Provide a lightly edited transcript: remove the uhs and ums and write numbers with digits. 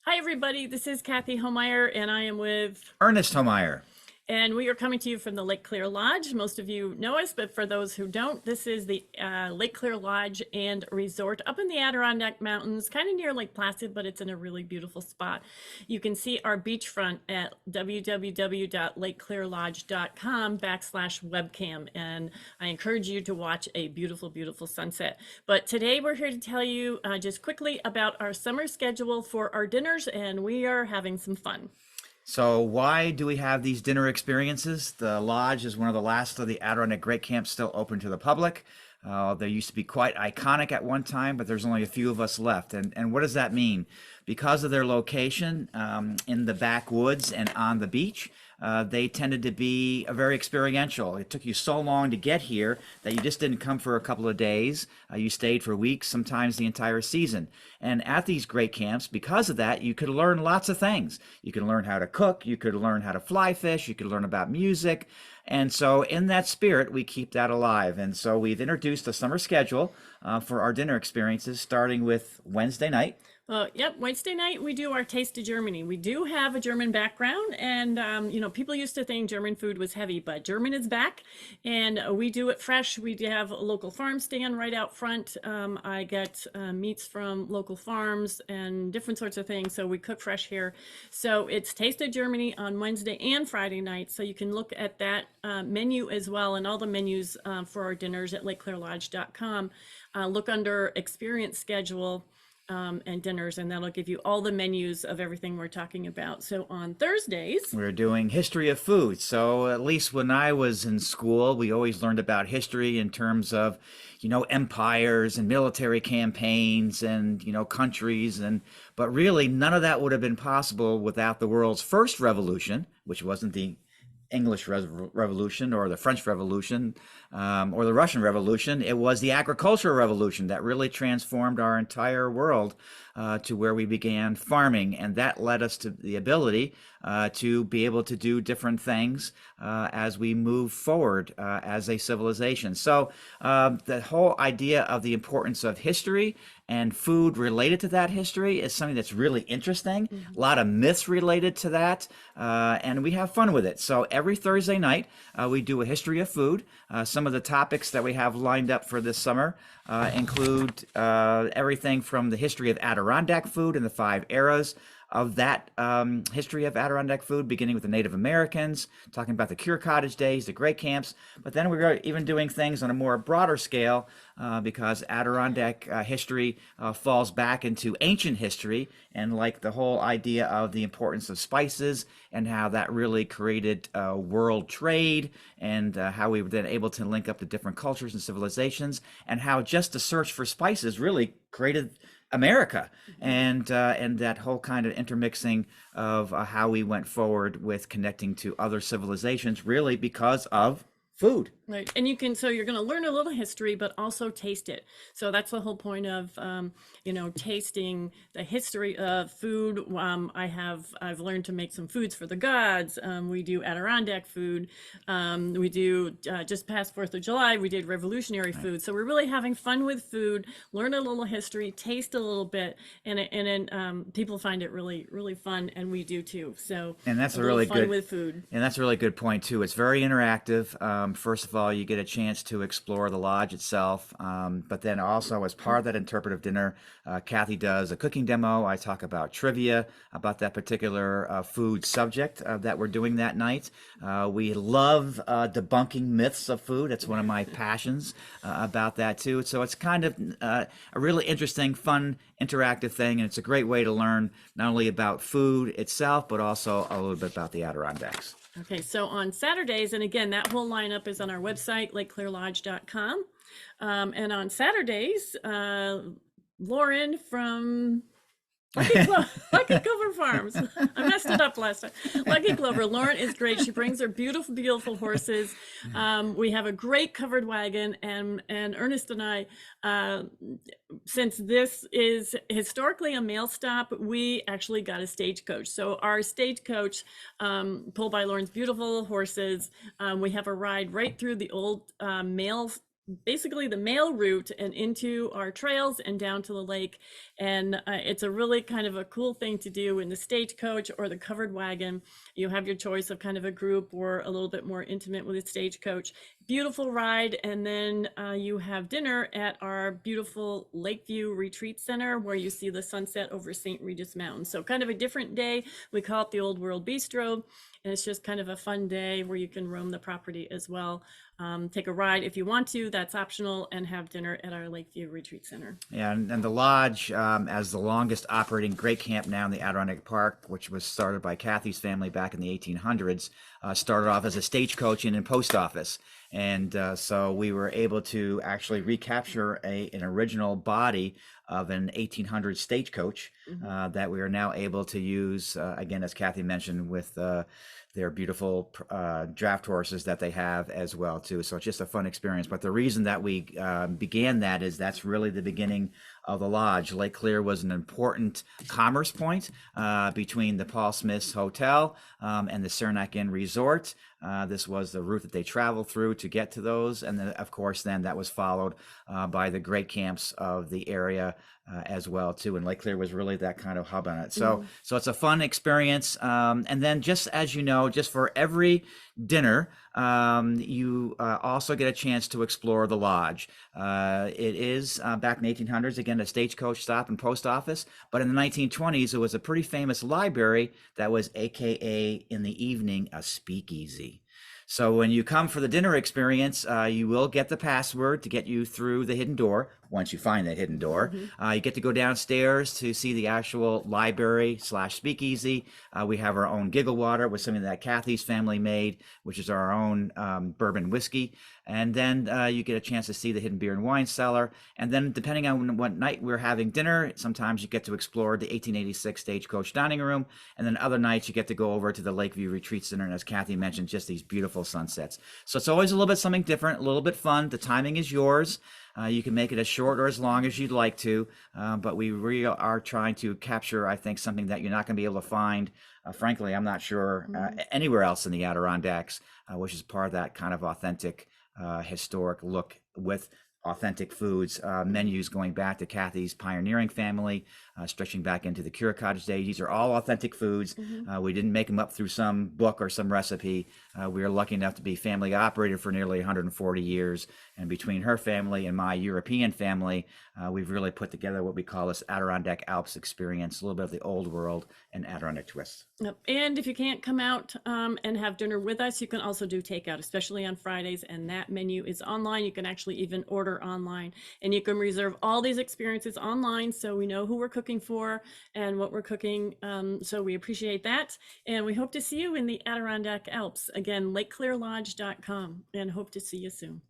Hi, everybody. This is Kathy Homeyer, and I am with, Ernest Homeyer. and we are coming to you from the Lake Clear Lodge. Most of you know us, but for those who don't, this is the Lake Clear Lodge and Resort up in the Adirondack Mountains, kind of near Lake Placid, but it's in a really beautiful spot. You can see our beachfront at www.lakeclearlodge.com/webcam, and I encourage you to watch a beautiful, beautiful sunset. But today we're here to tell you just quickly about our summer schedule for our dinners, and we are having some fun. So, why do we have these dinner experiences? The lodge is one of the last of the Adirondack Great Camps still open to the public. They used to be quite iconic at one time, but there's only a few of us left. And what does that mean? Because of their location in the backwoods and on the beach, they tended to be very experiential. It took you so long to get here that you just didn't come for a couple of days. You stayed for weeks, sometimes the entire season. And at these great camps, because of that, you could learn lots of things. You could learn how to cook, you could learn how to fly fish, you could learn about music. And so, in that spirit, we keep that alive. And so, we've introduced a summer schedule for our dinner experiences, starting with Wednesday night. Yep, Wednesday night we do our Taste of Germany. We do have a German background, and people used to think German food was heavy, but German is back, and we do it fresh. We have a local farm stand right out front. I get meats from local farms and different sorts of things, so we cook fresh here. So it's Taste of Germany on Wednesday and Friday night, so you can look at that menu as well, and all the menus for our dinners at lakeclearlodge.com. Look under Experience Schedule and dinners, and that'll give you all the menus of everything we're talking about. So on Thursdays, We're doing history of food. So at least when I was in school, we always learned about history in terms of, empires and military campaigns and, countries. But really none of that would have been possible without the world's first revolution, which wasn't the English Revolution or the French Revolution or the Russian Revolution. It was the agricultural revolution that really transformed our entire world to where we began farming. And that led us to the ability to be able to do different things as we move forward as a civilization. So the whole idea of the importance of history and food related to that history is something that's really interesting. A lot of myths related to that, and we have fun with it. So every Thursday night, we do a history of food. Some of the topics that we have lined up for this summer include everything from the history of Adirondack food in the five eras of that history of Adirondack food, beginning with the Native Americans, talking about the Cure Cottage days, the Great Camps. But then we're even doing things on a more broader scale because Adirondack history falls back into ancient history, and like the whole idea of the importance of spices and how that really created world trade, and how we were then able to link up to different cultures and civilizations, and how just the search for spices really created America, and that whole kind of intermixing of how we went forward with connecting to other civilizations, really because of food. right, and so you're going to learn a little history, but also taste it. So that's the whole point of, tasting the history of food. I've learned to make some foods for the gods. We do Adirondack food. We do just past 4th of July, we did revolutionary food. So we're really having fun with food, learn a little history, taste a little bit, and people find it really, really fun, and we do too. So And that's a a little really fun good with food. And that's a really good point too. It's very interactive. First of all, you get a chance to explore the lodge itself, but then also as part of that interpretive dinner, Kathy does a cooking demo. I talk about trivia about that particular food subject that we're doing that night. We love debunking myths of food. It's one of my passions about that too. So it's kind of a really interesting, fun, interactive thing, and it's a great way to learn not only about food itself, but also a little bit about the Adirondacks. Okay, so on Saturdays, and again, that whole lineup is on our website, lakeclearlodge.com. And on Saturdays, Lauren from Lucky Clover Farms. I messed it up last time. Lucky Clover. Lauren is great. She brings her beautiful, beautiful horses. We have a great covered wagon, and Ernest and I, since this is historically a mail stop, we actually got a stagecoach. So our stagecoach, pulled by Lauren's beautiful horses, we have a ride right through the old mail basically the mail route and into our trails and down to the lake. And it's a really kind of a cool thing to do in the stagecoach or the covered wagon. You have your choice of kind of a group or a little bit more intimate with a stagecoach. Beautiful ride. And then you have dinner at our beautiful Lakeview Retreat Center where you see the sunset over St. Regis Mountain. So kind of a different day. We call it the Old World Bistro. And it's just kind of a fun day where you can roam the property as well. Take a ride if you want to, that's optional, and have dinner at our Lakeview Retreat Center. Yeah, and the lodge, as the longest operating great camp now in the Adirondack Park, which was started by Kathy's family back in the 1800s, started off as a stagecoach and a post office. And so we were able to actually recapture an original body of an 1800 stagecoach that we are now able to use, again, as Kathy mentioned, with their beautiful draft horses that they have as well too. So it's just a fun experience. But the reason that we began that is that's really the beginning of the lodge. Lake Clear was an important commerce point between the Paul Smith's Hotel and the Saranac Inn Resort. This was the route that they traveled through to get to those. And then, of course, then that was followed by the great camps of the area as well too. And Lake Clear was really that kind of hub on it. So so it's a fun experience. And then just as you know, just for every dinner, you also get a chance to explore the lodge. It is back in the 1800s, again, a stagecoach stop and post office. But in the 1920s, it was a pretty famous library that was AKA in the evening a speakeasy. So when you come for the dinner experience, you will get the password to get you through the hidden door. Once you find that hidden door, you get to go downstairs to see the actual library / speakeasy. We have our own Giggle Water with something that Kathy's family made, which is our own bourbon whiskey. And then you get a chance to see the hidden beer and wine cellar. And then depending on what night we're having dinner, sometimes you get to explore the 1886 Stagecoach dining room. And then other nights you get to go over to the Lakeview Retreat Center. And as Kathy mentioned, just these beautiful sunsets. So it's always a little bit something different, a little bit fun. The timing is yours. You can make it as short or as long as you'd like to, but we really are trying to capture, I think, something that you're not going to be able to find, frankly, I'm not sure, anywhere else in the Adirondacks, which is part of that kind of authentic, historic look with authentic foods, menus going back to Kathy's pioneering family, stretching back into the Cure Cottage days. These are all authentic foods. We didn't make them up through some book or some recipe. We are lucky enough to be family operated for nearly 140 years. And between her family and my European family, we've really put together what we call this Adirondack Alps experience, a little bit of the old world and Adirondack twist. Yep. And if you can't come out and have dinner with us, you can also do takeout, especially on Fridays. And that menu is online. You can actually even order online, and you can reserve all these experiences online. So we know who we're cooking for and what we're cooking. So we appreciate that. And we hope to see you in the Adirondack Alps. Again, lakeclearlodge.com, and hope to see you soon.